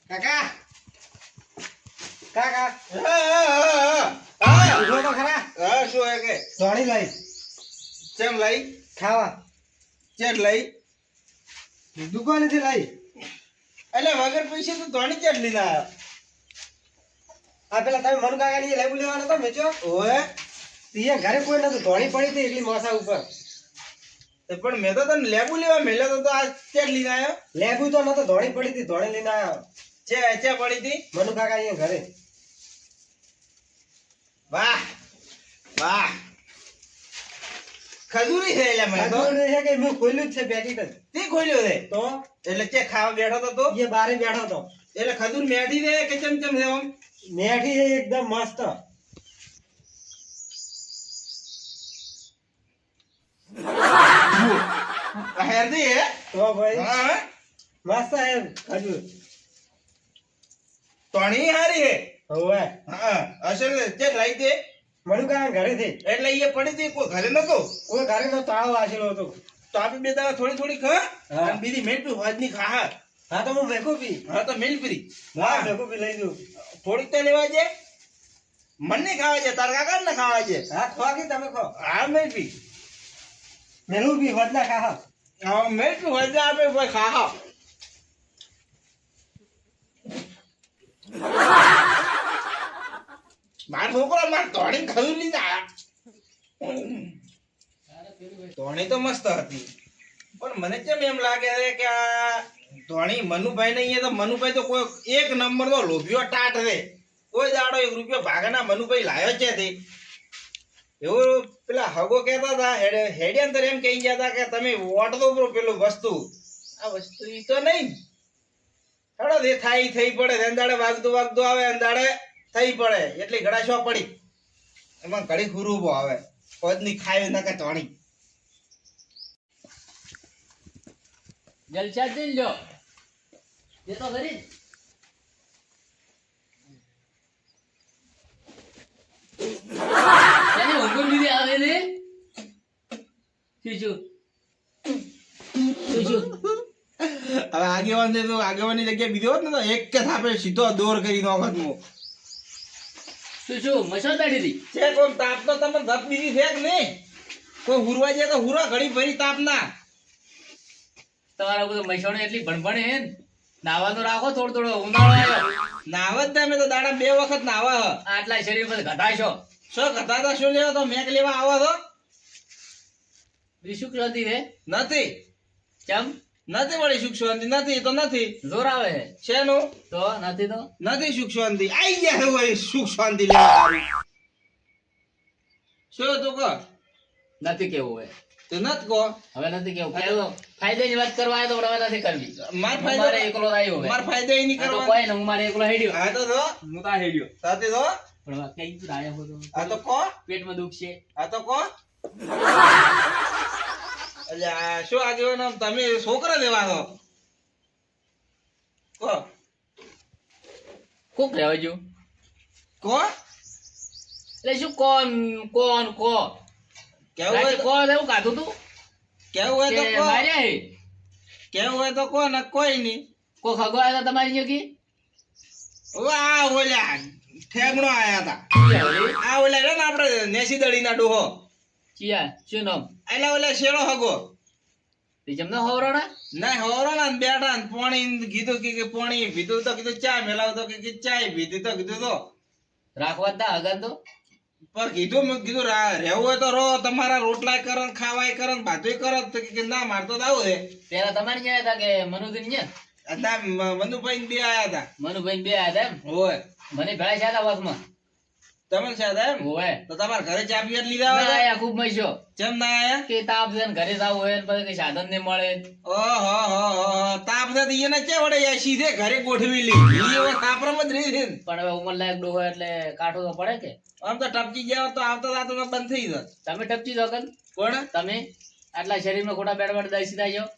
કાકા કાકા ઉઠો તો ખરા. શું હે કે ધોળી લઈ ચેમ લઈ ખાવા ચેટ લઈ દુકાનેથી લઈ. એટલે વગર પૈસે તો ધોણી ચેટ લઈને આવ્યો. આ પેલા તમે મનુ કાકા ની લેબુ લેવાનો તો મેચો ઓએ તીએ ઘરે કોઈ નતું, ધોળી પડી હતી એટલી મોસા ઉપર. પણ મેં તો તને લેબુ લેવા મેલ્યો તો આ ચેટ લઈને આવ્યો. લેબુ તો નતો, ધોળી પડી હતી, ધોળી લઈને આવ્યો ચે પડી હતી. મનુ કાકા અહીંયા ઘરે. વાહ વાહ ખજૂરી છે એટલે મેં તો ખબર છે કે મેં ખોલ્યું જ છે પેકેટ જ. તે ખોલ્યો છે તો એટલે ચે ખાવા બેઠો તો તું? એ બારે બેઠો તો. એટલે ખજૂર મેઠી છે કે ચમ છે આમ? મેઠી છે એકદમ મસ્ત. હેલ્ધી હે. તો ભાઈ હા મસ્ત છે ખજૂર. તણી હારી હે. હવે હા અસલ ચે લઈ દે. મનુ કાકા ઘરે થી એટલે એ પડી હતી કોઈ ઘરે નતો કોઈ ઘરે નો તાળો વાંચેલો હતો. તો આપણે બે દાડા થોડી થોડી ખા હા. અને બીજી મેલ પી હોજની ખા. હા તો હું ભેગું પી. હા તો મેલ પી હા ભેગું પી લઈ દઉં. થોડીક તો લેવા છે. મને ખાવા છે તાર કાકા ને ખાવા છે. હા ખો કે તમે ખો. હા મેલ પી. મેલું પી વધના ખાહા. હા મેલ પી હોજને આપણે કોઈ ખા. માર છોકરો માર તોડી ખરું લીધે આયા. ધોણી તો મસ્ત હતી પણ મને કેમ એમ લાગે છે કે આ ધોણી મનુભાઈ ને અહીંયા તો મનુભાઈ તો કોઈ એક નંબર નો લોભિયો ટાટ છે. કોઈ દાડો 1 રૂપિયો ભાગના મનુભાઈ લાવ્યો છે તે એવું પેલા હગો કહેતા હતા. હેડે અંદર એમ કહી ગયા હતા કે તમે વોટ દો બ્રો પેલું વસ્તુ આ વસ્તુ ઈ તો નહીં હડો દે થાય થઈ પડે અંદાડે વાગતું આવે અંદાડે થઈ પડે એટલી ગળાશો પડી એમાં ઘડી ખુરુબો આવે પદની ખાય ના કે ધોણી જલસા દિન લ્યો એ તો ખરી એને હુકમ દીધી આવે ને શું હવે આગેવાન છે તો આગેવાની જગ્યાએ બીજો હોત ને તો એક કે થાપે સીધો દોર કરી નોખત મો શું મસાલ દાડી હતી છે કોમ તાપ તો તમને ધપ બીજી છે કે નહીં કોઈ હુરવા જાય તો હુરા ઘડી ભરી તાપ ના તમારા બધું મૈસોણે એટલી ભણભણે હે ને નાવાનું રાખો થોડો ઉનાળો આવ્યો નાવત તમે તો દાડા 2 વખત નાવા હ આટલા શરીર પર ઘટાશો શું કથા શું લેવા તો મેક લેવા આવો તો બીજું શું ક્રાંતિ રે નથી ચમ નથી વળી સુખ શાંતિ નથી તો નથી જોર આવે હે શેનું તો નથી તો નથી સુખ શાંતિ આઈ ગયા હોય સુખ શાંતિ લેવા તારું શું તું કહો નથી કેવું હોય તો નત કહો હવે નથી કેવું કેવું ફાયદાની વાત કરવા આવ્યો તો હવે નથી કરવી માર મારે ફાયદો એકલો આવ્યો હવે માર ફાયદો ઈ નહીં આ તો કરવા કોઈ ને હું મારે એકલો હેડ્યો આ તો જો હું તા હેડ્યો સાથે તો પણ હવે કઈ તું આયો હતો આ તો કહો પેટમાં દુખ છે આ તો કહો એટલે આ શું આગેવાનો તમે છોકરા દેવા છો કહો કોક રહેવા જો કહો એટલે શું કોણ કો કેવું હોય તો કોણ એવું કાઢું તું કેવું હોય તો કે કહો માર્યા હે કેવું હોય તો કહો ને કોઈ નહીં કો ખગો આવ્યો તો તમારી જોકી આ ઓલ્યા ઠેગણો આયા હતા આ ઓલા રે ને આપણે નેસી દડીના ડોહો ચિયા શું નામ એટલે ઓલા શેરો હગો તે જમનો હોવરોડા ના હોરોણા ને બેઠા ને પાણી કીધું કે પાણી પીધું તો કીધું ચા મેલાવ તો કે ચાય પીધી તો કીધું તો રાખવા તા અગર તો પણ કીધું મેં કીધું રહેવું હોય તો રહો તમારા રોટલા કરો ને ખાવાય કરો ને ભાતુંય કરો તો કે ના મારતો તો આવું છે પેલા તમારી ન્યા હતા કે મનુદીન ન્યા ના મનુભાઈ ને બે આયા હતા મનુભાઈ બે આયા હતા એમ હોય મને ભેળા છે હતા બસમાં તમે સાથે એમ ઓવે તો તમારા ઘરે ચા પીવા લીધા ના હોય આયા ખૂબ મસ્યો જેમ ના આયા કે તાપ છે ને ઘરે જાવ હોય ને પછી કઈ સાધન ને મળે ઓહો તાપ સાથે એને ચે વડે યાર સીધે ઘરે ગોઠવી લીધી ઈ હવે તાપરામાં જ રહી છે ને. પણ હવે ઉંમર લાયક ડોહો એટલે કાઠો તો પડે કે આમ તો ટપકી ગયા તો આવતા તો બંધ થઈ જાય તમે ટપચી દો કન કોણ તમે આટલા શરીરમાં ખોટા બેડ બેડ દઈ સીધા જાઓ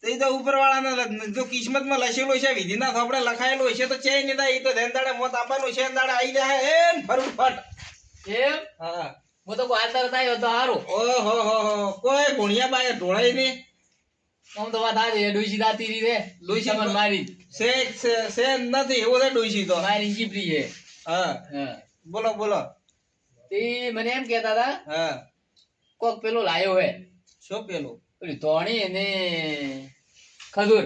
તે તો ઉપરવાળાના જો કિસ્મતમાં લખેલું છે વિધિના થોપડે લખાયેલું છે તો છે નહીં થાય ઈ તો ધેંદાડે મોત આપવાનું છે ધેંદાડે આવી જાય એ ફટફટ એમ હા હું તો હાલ તરત આવ્યો તો સારું ઓહો કોઈ ગુણિયા બાએ ઢોળાઈ ને આમ તો વાત આ છે ડોશી દાતી રી રે ડોશી તમને મારી છે નથી એવું છે ડોશી તો. મારી જીપરી છે. હા હા બોલો બોલો. તે મને એમ કહેતા હતા હા કોક પેલો લાયો હે શું પેલું? પેલી ધોણી અને ખજૂર.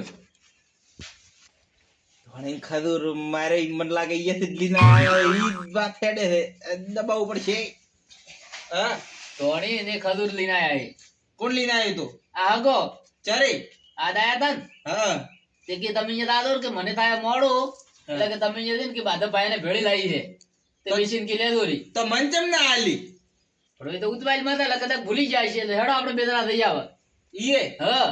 ઘણી ખજૂર મારે મને લાગે અહીંયાથી જ લઈને આવ્યો ઈ જ વાત હેડે છે. દબાવવું પડશે. હા ધોણી અને ખજૂર લઈને આયા છે. કોણ લઈને આવ્યું તું? આ હગો ચારે? આજ આયા તા ને હા તે કે તમે અહીંયા દાદો કે મને થાય મોડું એટલે કે તમે અહીંયા છે ને કે બાધા ભાઈને ભેળી લાવી છે તે બેસીને કે લેજો રી તો મન ચમ ના આલી? પણ એ તો ઉતવાઈલ માં એટલે કદાચ ભૂલી જાય છે એટલે હેડો આપણે બે જણા થઈ આવે. ઈએ હા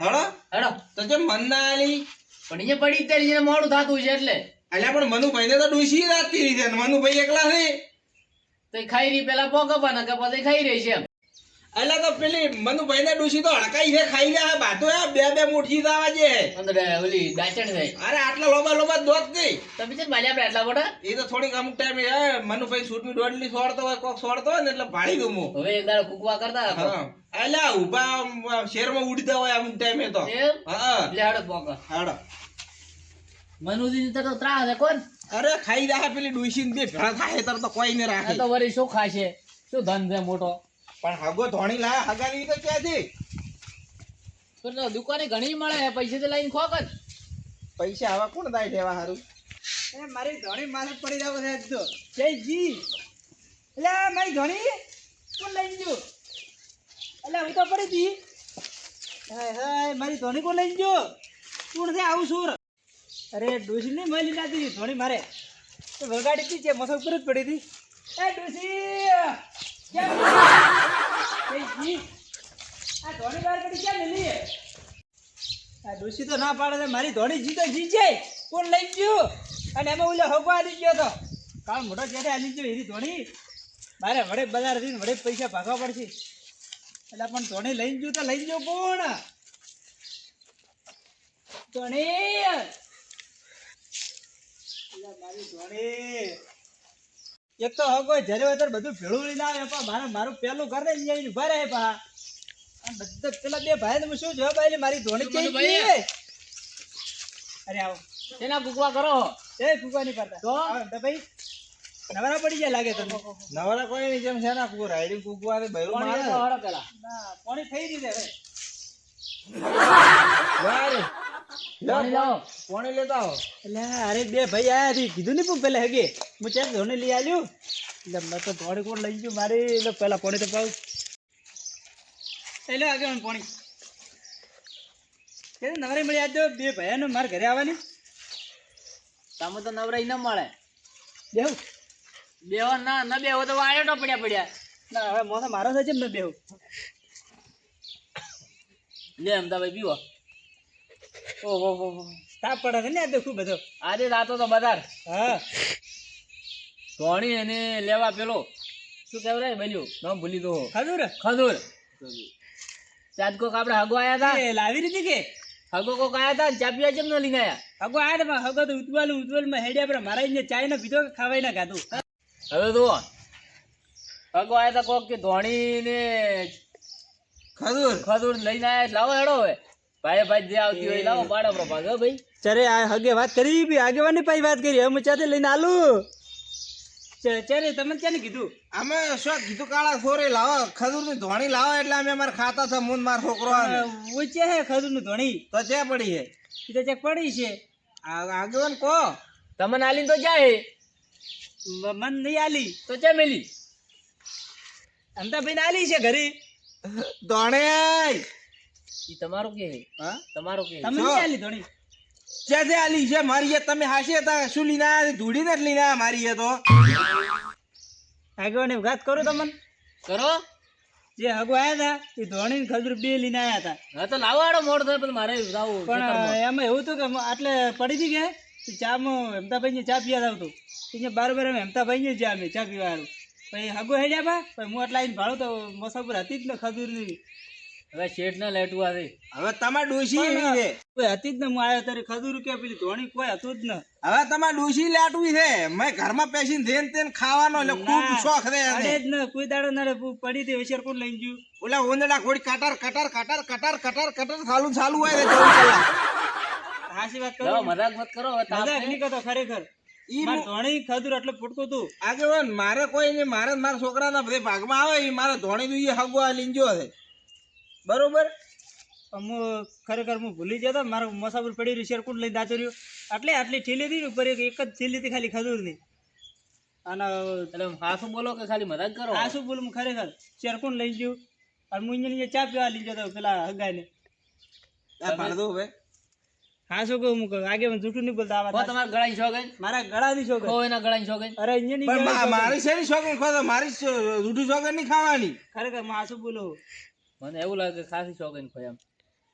હળો હેડો. તો જેમ મન ના આલી પણ અહીંયા પડી જ ત્યારે એને મોડું થતું છે એટલે અલ્યા પણ મનુભાઈ ને તો ડોશી રાતી રહી છે ને મનુભાઈ એકલા છે. તો એ ખાઈ રહી પેલા પોકવાના કે પછી ખાઈ રહી છે એમ. અલ્યા તો પેલી મનુભાઈ ને ડોશી તો હડકાઈ છે ખાઈ રહ્યા બાતો બે મૂઠી દાવા જે હે. અંદર ઓલી ડાચણ થાય અરે આટલા લોબા દોત નહીં. તમે છે ને ભાઈ આપણે આટલા મોટા એ તો થોડીક અમુક ટાઈમે મનુભાઈ છૂટવી દોડલી છોડતો હોય કોક છોડતો હોય ને એટલે ભાડી દઉં હું. હવે એક દાડો કુકવા કરતા હતા. હા અલ્યા ઉભા શેરમાં ઉડતા હોય અમુક ટાઈમે તો. એમ હા એટલે હેડો પોક હાડો. મનુજી તો ત્રાસ છે કોણ અરે ખાઈ રહ્યા પેલી ડોશી ને બે ભેળા થાય તાર તો કોઈ ને આ રાખે. તો વળી શું ખાશે શું ધન છે મોટો પણ હગો ધોણી લાયા હગાની તો ક્યાંથી? તો દુકાને ઘણી મળે છે પૈસે તો લઈને ખોક જ પૈસા આવા કોણ થાય લેવા હારું? એ મારી ધોણી માથે પડી રહ્યો છે આજ તો. જયજી એટલે મારી ધોણી કોણ લઈ ગયો? એટલે હું તો પડી હતી. હાય હાય મારી ધોણી કોણ લઈ ગયો? કોણ છે આવું સુર? અરે ડોસી નહીં મળી નાતી ધોણી મારે તો વગાડી હતી છે મસા ઉપર જ પડી હતી. એ ડોસી કેમ જયજી આ ધોણી બહાર પડી ક્યાં મેલી? આ ડોસી તો ના પાડે છે મારી ધોણી જી તો જી છે કોણ લઈ ગયો? અને એમાં ઓલો હગો આલી ગયો તો કાળ મોટો ચેટે આલી ગયો એની ધોણી મારે વડે બજાર જઈને વડે પૈસા ભાગવા પડશે. એટલે પણ ધોણી લઈને ગયું તો લઈ ગયો કોણ? ધોણી એટલે મારી ધોણી એક તો હગો જયારે હોય ત્યારે બધું ભેળું લઈને આવે પણ મારું પેલું ઘર ને અહીંયા ઉભા રહે પા બધા પેલા બે ભાઈ ને શું જવાબ આલી મારી ધોણી મનુ કેવી ભાઈ. છે? અરે આવો એના કુકવા કરો એ ફૂગવા નહીં પડતા તો? આવો તો ભાઈ નવરા પડી જાય લાગે તમને. નવરા કોઈ નહીં જેમ છે ને કુકુ રાઈડિંગ કુકવા દે બૈરું પાણી મારે. લેતો હળો પેલા ના પાણી થઈ દીધે હવે વારે પાણી લાવો પાણી લેતા આવો. એટલે અરે બે ભાઈ આયા હતી કીધું નહીં પણ પેલા હગે હું ચાર ધોને લઈ આવ્યું એટલે મેં તો ધોળે કોણ લઈ ગયું મારે એટલે પેલા પાણી તો પાવું એટલે આગળ પાણી કે નવરે મળી આજ બે ભાઈઓને મારા ઘરે આવવાની તમે તો નવરાઈ ન મળે બેહું બેહો ના ન બેહો તો વાળ્યો તો પડ્યા ના હવે મોસમ મારો થાય છે ને બેહું લે અમદાભાઈ પીવો ઓહો હો હો તાપ પડે છે ને આ તો ખૂબ બધો આજે રાતો તો બજાર હા ધોણી એને લેવા પેલો શું કહેવાય બન્યું નામ ભૂલી દો ખજૂર ખજૂર ચાદ કોક આપણે હગો આયા હતા એ લાવી રીતે કે હગો કોક આયા હતા ચા પીવા જેમ ન લઈને આયા હગો આયા હતા હગો તો ઉતવાલમાં હેડ્યા પર મારા અહીંયા ચાય ને પીધો ખાવાય ના ખાધું હવે તો હગો આયા હતા કોક કે ધોણી ને ખજૂર ખજૂર લઈને આયા લાવો હેડો હવે ભાઈ જે આવતી હોય લાવો પાડો આપણો ભાગ હો ભાઈ ચારે આ હગે વાત કરી બી આગેવાની પાઈ વાત કરી હવે હું ચાતે લઈને આલું ચારે તમે ક્યાં કીધું અમે શું કીધું કાળા સોરે લાવો ખજૂર ની ધોણી લાવો એટલે અમે અમારા ખાતા છે મૂન માર છોકરો આવે. ઓછે હે ખજૂર નું ધોણી તો ચે પડી છે એ તો ચેક પડી છે આગેવાન કો તમને આલીને તો જાય મન નહીં આલી તો ચા મેલી અમદાભાઈ આલી છે ઘરે ધોણે ઈ તમારું કે હા તમારું કે તમે નહીં આલી ધોણી જ્યાં આલી છે મારી એ તમે હાશે તા શું લીને આયા ધૂડીને જ લીને આયા મારી એ તો આગેવાની વાત કરું તમને કરો જે હગો આયા હતા એ ધોણી ને ખજૂર બે લઈને આયા હતા હા તો લાવો હેડો મોડ થાય પછી મારે જાવું પણ એમાં એવું હતું કે આટલે પડી હતી કે ચામાં હેમતાભાઈ ને ચા પીવા આવતું ત્યાં બારોબાર અમે હેમતાભાઈ ને ચા અમે ચા પીવા આવ્યું પછી હગો હેડ્યા બા પછી હું આટલા આવીને ભાડું તો મોસા ઉપર હતી જ ને ખજૂર ની હવે શેઠ ને લેટવા છે. હવે તમારે ડોશી એવી છે. કોઈ હતી જ ને હું આવ્યો ત્યારે ખજૂર કે પેલી ધોણી કોઈ હતું જ ને. હવે તમારે ડોશી લાટવી છે. મેં ઘરમાં પેસીને ધેન તેન ખાવાનો એટલે ખૂબ ના, શોખ રે એને. અડે જ ને કોઈ દાડો ના રે, પડી હતી હોશિયાર કોણ લઈને ગયું. ઓલા ઓંદડા ઘોડી cutter cutter cutter cutter cutter cutter ચાલુ હોય છે 24 કલાક. હાચી વાત જાઓ, કરું. મજાક મત કરો હવે તાપ મજાક છે. નહીં કરતો ખરેખર. ઈ માર ધોણી ખજૂર એટલે ફૂટકું તું. આગેવાન મારે કોઈ નહીં, મારે ને મારા છોકરાના બધે ભાગમાં આવે ઈ મારે ધોણી દુઈએ હગવા લીંજો છે બરોબર. હું ખરેખર હું ભૂલી જતો, મારો મસાબુર પડી રહ્યું શેરકુંડ લઈને દાચો રહ્યો. આટલી ઠેલી હતી ને ઉપર એક જ ઠેલી હતી ખાલી ખજૂરની. અને એટલે હાસું બોલો કે ખાલી મજાક કરો? આ શું બોલું હું ખરેખર શેરકુંડ લઈ ગયું. અને હું અહીંયા ચા પીવા લઈ જતો પેલા હગાઈને. આ પાડ દો હવે. હા શું કહું હું કહું આગે જૂઠું નહીં બોલતા આ કો વાત. તમારા ગળાની શોખન? મારા ગળાની છોકરી. કો એના ગળાની શોખન? અરે અહીંયા નહીં પણ ગળાની મારી શેની શોખીન ખોતો, મારી રૂઢી શોખીન નહીં ખાવાની. છોકરી. ખરેખર હું આ શું બોલું. મને એવું લાગે કે ખાસી શોખન ખોય એમ.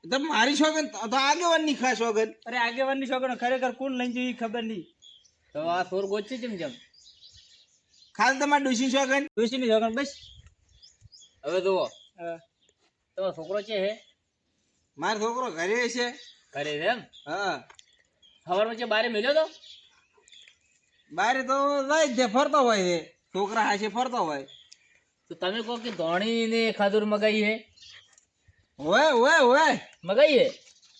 તો મારી શોખીન તો આગેવાન ની ખાસ શોખીન. અરે આગેવાનની છોકરો ખરેખર કોણ લઈને જોઈ ખબર નહીં. તો આ સોર ગોચી ચમ ચમ. ખાલી તમારે ડોશી શોખીન. ડોશીની છોકરો બસ. હવે જુઓ, હા. તમારો છોકરો છે હે? મારો છોકરો ઘરે છે. ઘરે છે એમ? હા, સવારમાં છે બારે મળ્યો તો? બારે તો જાય જ છે, ફરતો હોય છે. છોકરા હાશે ફરતો હોય. તો તમે કહો કે ધોણી ને ખાધુર મગાઈ હે? હોય મગાઈ હે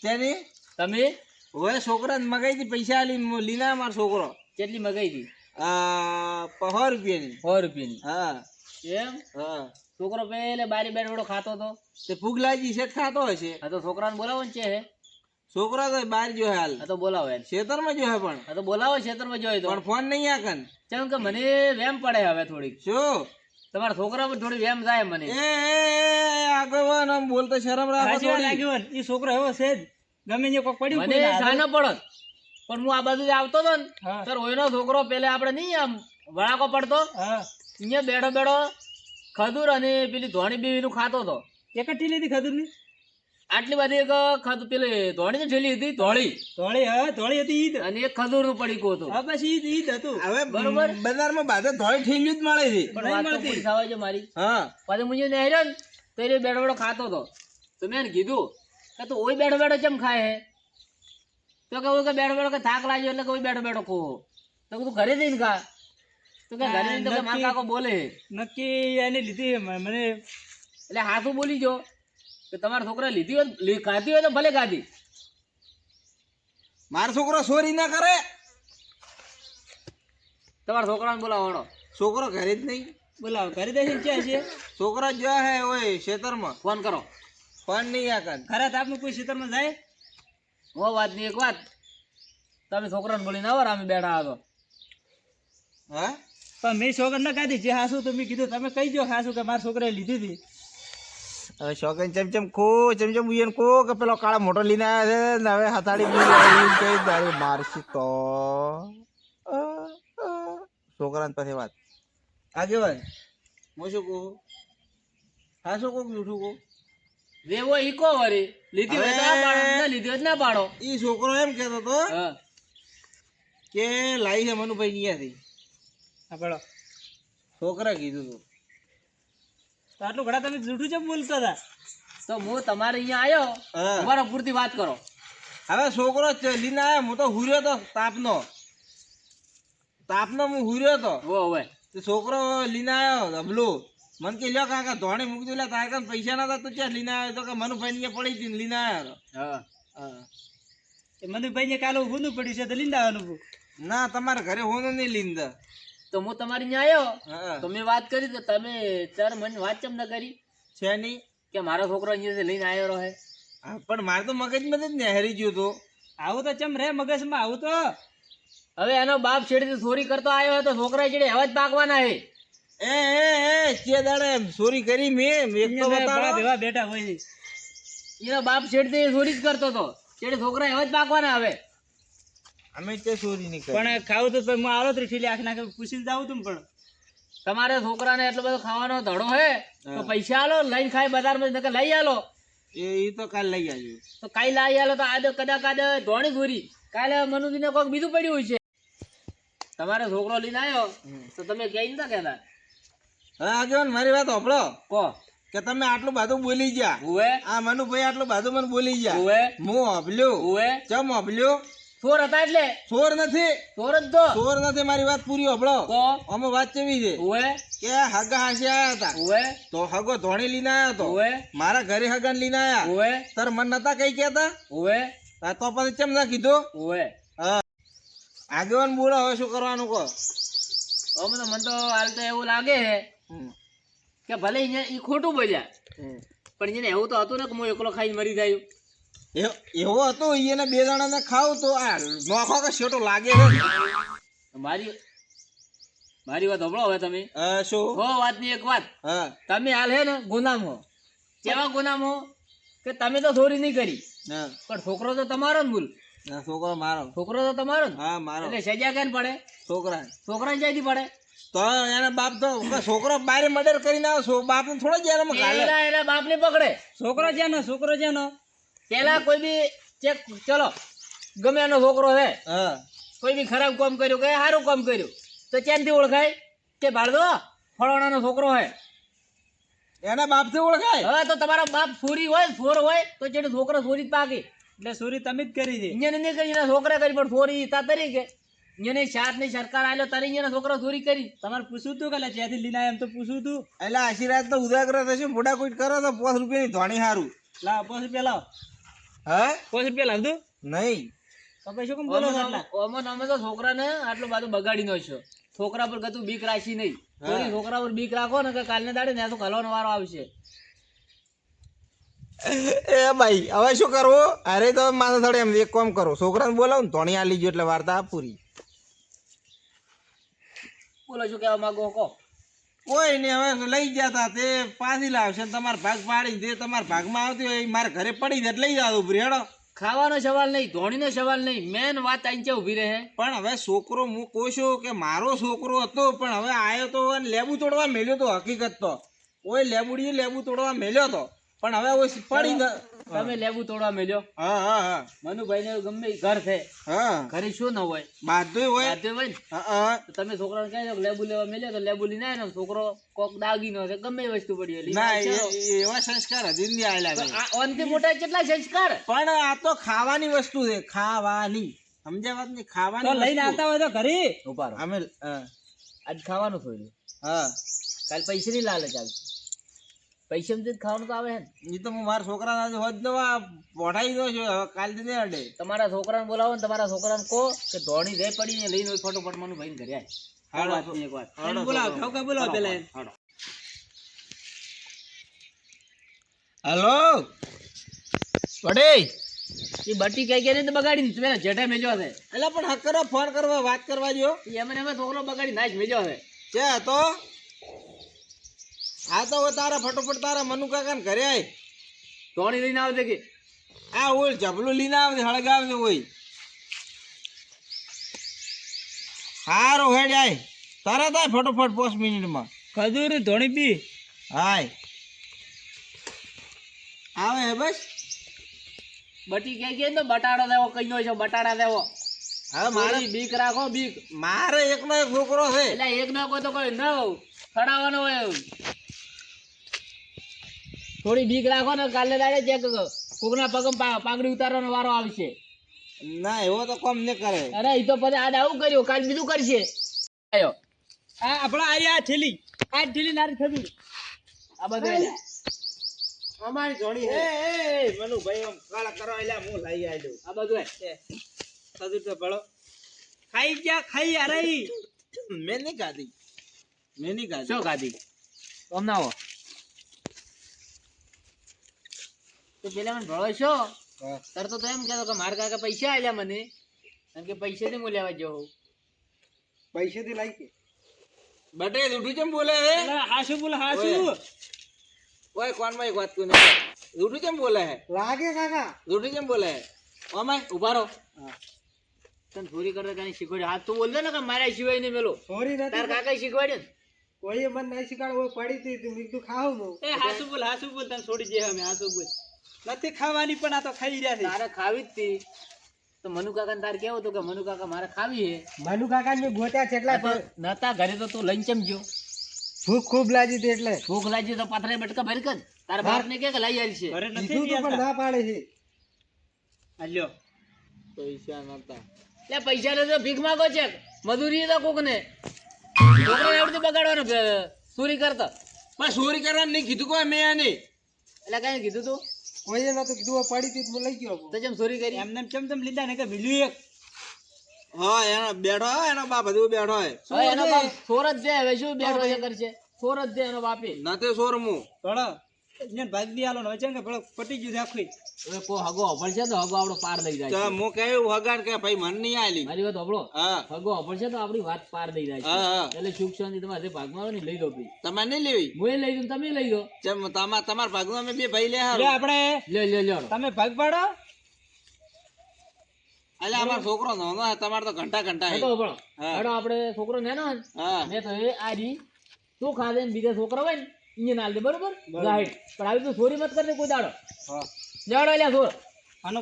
તેની તમે? હોય છોકરાને મગાઈ હતી, પૈસા આલી લીના મારો છોકરો. કેટલી મગાઈ હતી? 100 રૂપિયાની. 100 રૂપિયાની. હા એમ? હા. છોકરો પેલે બારી બેઠો ખાતો તો? તે ફૂગલાજી છે ખાતો હશે. આ તો છોકરાને બોલાવો ને છે હે? છોકરા તો બહાર જો હાલ આ તો બોલાવો યાર. ખેતરમાં જો હે પણ આ તો બોલાવો ખેતરમાં જોઈ તો. પણ ફોન નહીં આકન. કેમ કે મને વેમ પડે હવે થોડીક. શું તમારા છોકરા પર થોડી વેમ જાય મને. આગળ આમ બોલતો શરમ રાખો સાચી વાત થોડી. આગેવાન. ઈ છોકરો એવો છે જ. ગમે તે કોક પડ્યું મને કોઈને હાથે. સાનો પડત. પણ હું આ બાજુ આવતો હતો ને હા. ત્યારે ઓયનો છોકરો પેલે આપણે નહીં આમ વળાકો પડતો, હા. અહીંયા બેઠો બેઠો ખજૂર અને પેલી ધોણી બીવીનું ખાતો હતો. એક જ ઠેલી હતી ખજૂરની. આટલી બધી એક ખાધું પેલી ધોણીની ઠેલી હતી ધોળી, ધોળી હા ધોળી હતી ઈદ. અને એક ખજૂરનું પડીકું હતું. હા બસ ઈદ ઈદ હતું. હવે બરોબર. બજારમાં બાધે થોડી ઠેલ્યું જ મળે છે. પણ નહીં વાત તો મળતી. પૂરી થવા છે મારી. હા પછી મુજે નહેર્યો ને તો એ બેઠો બેઠો ખાતો હતો. તો મેં એને કીધું કે તું ઓય બેઠો બેઠો કેમ ખાય હે? તો કે ઓય કે બેઠો બેઠો કે થાક લાગ્યો એટલે કે ઓય બેઠો બેઠો ખો. તો કે તું ઘરે જઈને ખા. તો કે ઘરે જઈને તો કે મારા કાકો બોલે હે. નક્કી એને લીધી મને. એટલે હાથું બોલી જો કે તમારા છોકરા લીધી હોય ખાધી હોય તો ભલે ખાધી. મારો છોકરો ચોરી ના કરે. તમારા છોકરાને બોલાવવાનો. છોકરો ઘરે જ નહીં. બોલાવો ઘરે દેશે ક્યાં છે? છોકરા જો હે ઓય ખેતરમાં. ફોન કરો. ફોન નહીં આકન. ખરા તાપનું કોઈ ખેતરમાં જાય? હો વાત ની એક વાત, તમે છોકરાને બોલીને આવો અમે બેઠા હતો. હા પણ મેં છોકર ના કાઢી જે હાસું તો મેં કીધું તમે કહી દો હાસું કે મારા છોકરાએ લીધી હતી. હવે શોખીન ચમચમ ખો ચમચમ ઉયન ખો કે પેલો કાળા મોટો લઈને આવ્યા છે ને હવે હતાડી બોલી કઈ દારૂ મારશી તો છોકરાને પછી વાત આગેવાન હું શું કહું? હા શું કહું જૂઠું કહું? રેવો ઈકો વરી લીધી હોય તો ના પાડો, ના લીધી હોય તો ના પાડો. ઈ છોકરો એમ કેતો તો હા. કે લાઈ છે મનુભાઈ નિયાથી. હા પડો. છોકરા કીધું તું. તો આટલું ઘણા તમે જૂઠું કેમ બોલતા હતા? તો હું તમારે અહીંયા આવ્યો, હા. તમારા પૂરતી વાત કરો. હવે છોકરો લઈને આવ્યો, હું તો હુર્યો તો તાપનો હું હુર્યો તો. હો હવે તે છોકરો લઈને આવ્યો ધબલો. મને કે લ્યો કાકા ધોણી મૂકી દઉં તારે કાંઈ પૈસા નતા તો ક્યાં લઈને આવ્યો? તો કે મનુભાઈ ને પડી હતી ને લઈને આવ્યો. હા. હા. એ મનુભાઈ ને કાલે ઊંધું પડ્યું છે તો લીંદા આવવાનું. ના તમારે ઘરે હોનું નહીં લીંદા. તો હું તમારી અહીંયા આવ્યો હા તો મેં વાત કરી તો તમે ત્યારે મને વાત કેમ ન કરી છે નહીં. કે મારો છોકરો અહીંયાથી લઈને આવ્યો રહે? હા, પણ મારે તો મગજમાં જ નેહરી ગયું તો. આવું તો ચમ રે મગજમાં આવું તો. હવે એનો બાપ છેડથી ચોરી કરતો આવ્યો હોય તો છોકરા છેડે હવે જ પાકવાના હે. એ દાડે ચોરી કરી મેં એક તો બતાડો. ભેવા બેઠા હોય છે. એનો બાપ છેડથી ચોરી જ કરતો હતો, છેડે છોકરા હવે જ પાકવાના હવે. અમે તે ચોરી નહીં કરી. પણ ખાવું તો હું આવો તો ઠીલી આખ નાખે પૂછીને જાઉં તું પણ. તમારે છોકરાને એટલો બધો ખાવાનો ધડો હે તો પૈસા આલો લઈને ખાય બજારમાં નકર લઈ આલો. એ તો કાલ લઈ આવ્યું. તો કાઈ લઈ આલો તો આજ કદાચ આજ ધોણી ચોરી કાલે મનુજીને કોઈક બીજું પડ્યું હોય છે. તમારે છોકરો લઈને આવ્યો તો તમે કઈ નતા કહેતા? હવે આગેવાન મારી વાત સાંભળો. કહો. કે તમે આટલું બધું બોલી ગયા ઓવે આ મનુભાઈ આટલું બધું મને બોલી ગયા ઓવે હું હોભલ્યો ઓવે ચમ હોભલ્યો ચોર હતા એટલે ચોર નથી ચોર જ તો ચોર નથી મારી વાત પૂરી હોભળો તો અમે વાત કેવી છે ઓવે કે હગા હાસી આયા હતા ઓવે તો હગો ધોણી લઈને આયો તો ઓવે મારા ઘરે હગાને લઈને આયા ઓવે તાર મન નતા કઈ કેતા ઓવે તો પછી ચમ ના કીધું ઓવે આગેવાન બોલો હવે શું કરવાનું કહો અમે તો મને તો હાલ તો એવું લાગે છે કે ભલે અહીંયા ઈ ખોટું બોલ્યા પણ એને એવું તો હતું ને કે હું એકલો ખાઈને મરી જાય એવો હતો એને બે જણાને ખાવ તો આ નોખો કે શેટો લાગે છે મારી વાત સાંભળો હવે તમે શું હો વાતની એક વાત હા તમે હાલ હે ને ગુનામ હો કેવા ગુનામ હો કે તમે તો ચોરી નહીં કરી હા પણ છોકરો તો તમારો ને ભૂલ છોકરો મારો છોકરો તો તમારો ને હા મારો એટલે સજા કેમ પડે છોકરા છોકરાને ક્યાંથી પડે તો એના બાપ તો છોકરો બારે મર્ડર કરીને આવ્યો બાપ ને થોડો જેલમાં ઘાલે એના બાપ ને પકડે છોકરો જેનો પેલા કોઈ બી ચેક ચલો ગમે એનો છોકરો છે હા કોઈ બી ખરાબ કામ કર્યું કે સારું કામ કર્યું તો ક્યાંથી ઓળખાય કે ભાડો ફળોણાનો છોકરો હે એના બાપ થી ઓળખાય હવે તો તમારો બાપ ચોરી હોય ચોર હોય તો જેનો છોકરો ચોરી જ પાકે એટલે ચોરી તમે જ કરી છે અહીંયા નહીં કરી એના છોકરા કરી પણ ચોરી તા તરીકે અહીંયા સાત ની સરકાર આલ્યો તારી અહીંયા છોકરા ચોરી કરી તમારે પૂછવું તું કે જ્યાંથી લીના એમ તો પૂછવું તું એટલે આશીર્વાદ તો ઉદાગ્ર થશે મોટા કોઈ કરો તો 5 રૂપિયાની ધોણી હારું લા 5 રૂપિયા લાવ હા 5 રૂપિયા લાવ દઉં નહીં તો પછી શું કેમ બોલો છો આટલા? અમે તો છોકરાને આટલું બધું બગાડી નો છો છોકરા પર કતું બીક રાખી નહીં થોડી છોકરા પર બીક રાખો ને કે કાલને દાડે ને તો કલવાનો વારો આવશે એ ભાઈ હવે શું કરવું અરે તો માથે થોડે એમ એક કામ કરો છોકરાને બોલાવ ને ધોણી આલી ગયો એટલે વાર્તા પૂરી બોલો શું કહેવા માંગો કહો કોઈ ને હવે લઈ જતા તે પાછી લાવશે તમારે ભાગ પાડી તે તમારા ભાગમાં આવતી હોય મારા ઘરે પડી જાય એટલે લઈ જાવ ઉભરી હેડો ખાવાનો સવાલ નહીં ધોણીનો સવાલ નહીં મેન વાત અહીં છે ઊભી રહે પણ હવે છોકરો હું કહું છું કે મારો છોકરો હતો પણ હવે આવ્યો તો અને લેબુ તોડવા મેલ્યો તો હકીકત તો ઓય લેબુ તોડવા મેલ્યો તો પણ હવે ઓય પડી તમે લેબુ તોડવા મેલ્યો હા હા હા મનુભાઈ ને ગમે ઈ ઘર છે હા ઘરે શું ન હોય બાધું હોય બાધ્ય હોય ને હા તો તમે છોકરાને કહી દો કે લેબુ લેવા મેલ્યો તો લેબુ લઈને આવ્યો ને છોકરો કોક દાગીનો છે ગમે એ વસ્તુ પડી હોય લઈને ના આવે ચાલો. એવા સંસ્કાર હજી આવેલા છે આ ઓનથી મોટા કેટલા સંસ્કાર પણ આ તો ખાવાની વસ્તુ છે ખાવાની સમજ્યા વાત નહીં તો ખાવાની લઈને વસ્તુ. આવતા હોય તો ઘરે ઉભા રહો. અમે હા આજ ખાવાનું થોડું હા કાલ પૈસા ની લાલચ આવશે પૈસા જ ખાવાનું તો આવે હે ને એ તો હું મારા છોકરાના હોજ નો પોઢાઈ દો છું હવે કાલથી નહીં અડે તમારા છોકરાને બોલાવો ને તમારા છોકરાને કહો કે ધોણી રે પડીને લઈને હોય ફટોફટ મનુ ભાઈને ઘરે આય આ વાતની એક વાત એને બોલાવો ઠોકા બોલાવો પેલા એને. હાડો. હલો વડે એ બટ્ટી કઈ કઈ તો બગાડી ને પેલા જેઠા મેલ્યો છે એટલે પણ હક કરો ફોન કરવા વાત કરવા જો એ એમને એમ છોકરો બગાડી નાશ મેલ્યો છે છે તો હા તો હવે તારા ફટોફટ તારા મનુ કાકા ને ઘરે આય ધોણી લઈને આવજે કે આ ઓય જબલું લઈને આવજે હળગાવજે ઓય હારો હેડ આય તરત આય ફટોફટ 5 મિનિટમાં ખજૂર ધોણી બી હાય આવે હે બસ બટી કઈ કઈ તો બટાડો દેવો કઈ નો છે બટાડા દેવો હવે મારે મારી બીક રાખો બીક મારે એકનો એક છોકરો છે એટલે એક નો કોઈ તો કોઈ ન ખડાવવાનો હોય થોડી બીક રાખો ને કાલે દાડે ચેક કોકના પગમ પાઘડી ઉતારવાનો વારો આવશે ના એવો તો કોમ ન કરે અરે એ તો પછી આજ આવું કર્યું કાલ બીજું કરશે આયો આ આપણા આ થેલી નારી ખજૂર આ બધું અમારી જોડી હે એ મનુ ભાઈ આમ કાળા કરો એલા હું લઈ આલ્યો આ બધું ખજૂર તો ભળો ખાઈ અરે મેં નહીં ખાધી શું ખાધી આમ ના આવો તો પેલા મને ભળો છો હા. તરતો તો એમ કહેતો કે મારા કાકા પૈસા આલ્યા મને એમ કે પૈસેથી હું લેવા જવું પૈસેથી લઈ કે બટે રૂઠું કેમ બોલે હે હાસુ બોલ હાસુ ઓય કોણ માં એક વાત કોને રૂઠું કેમ બોલે હે લાગે કાકા રૂઠું કેમ બોલે હે ઓમાય ઉભા રહો તને ચોરી કરતા કાંઈ શીખવાડ્યું હાથ તો બોલ દે ને કે મારા સિવાય નહીં મેલો સોરી તાર કાકા શીખવાડ્યું ને કોઈએ મને નહીં શીખવાડ્યું પડી હતી તું મીઠું ખાવ હું એ હાસુ બોલ તને છોડી દે અમે હાસુ બોલ નથી ખાવાની પણ આ તો ખાઈ રહ્યા છે તારે ખાવી જ હતી તો મનુ કાકા તારે કેવું હતું કે મનુ કાકા મારે ખાવી હે મનુ કાકા ને ગોત્યા કેટલા નતા ઘરે તો તું લઈને ચમ ગયો ભૂખ ખૂબ લાગી હતી એટલે ભૂખ લાગી તો પાથરે બટકા ભરી કર તારા બાપને કે લઈ આવી છે ઘરે નથી કીધું તું પણ ગયા ના પાડે છે. હાલ્યો પૈસા નતા લે પૈસા લે તો ભીખ માંગો છે મજૂરી તો કોક ને છોકરાને આવડતું બગાડવાનું ચોરી કરતા પણ ચોરી કરવાનું નહીં કીધું કોઈ મેં આને. એટલે કઈ કીધું તું કોઈએ નતું કીધું આ પડી હતી તો મેં લઈ ગયો. તો જેમ ચોરી કરી એમને ચમ લીધા ને કે મિલ્યું એક હા એનો બેઠો હોય એનો બાપ હજુ બેઠો હોય હવે એનો બાપ ચોર જ છે હવે શું બેઠો છે કરશે ચોર જ છે એનો બાપી નથી સોરમું. ભણો એને ભાગ દી આલો ને વચન કે ભણો પટી ગયું છે આખું હવે કો હગો અભળશે તો હગો આપણો પાર દઈ જાય તો છે હું કહ્યું હગાન કે ભાઈ મન નહીં આલી. મારી વાત સાંભળો હા હગો અભળશે તો આપણી વાત પાર દઈ જાય હા છે હા એટલે સુખ શાંતિ તમારે જે ભાગમાં આવે ને લઈ લો ભાઈ તમારે નહીં લેવી હું લઈ દઉં તમે લઈ લો જેમ તમારા ભાગમાં અમે બે ભાઈ લે લે હારું. આપણે લે તમે ભાગ પાડો અલ્યા અમારો છોકરો નાનો છે, તમારે તો ઘંટા ઘંટા હટો છે. ભણો હા. હટો આપણે છોકરો નેનો ને હા મેં તો એ આ રી તું ખાધે ને બીજા છોકરા હોય ને ઈને નાલ દે બરોબર રાઈટ પણ આવી તો ચોરી મત કરજે કોઈ દાડો હા લેવાડો લ્યા ચોર આનો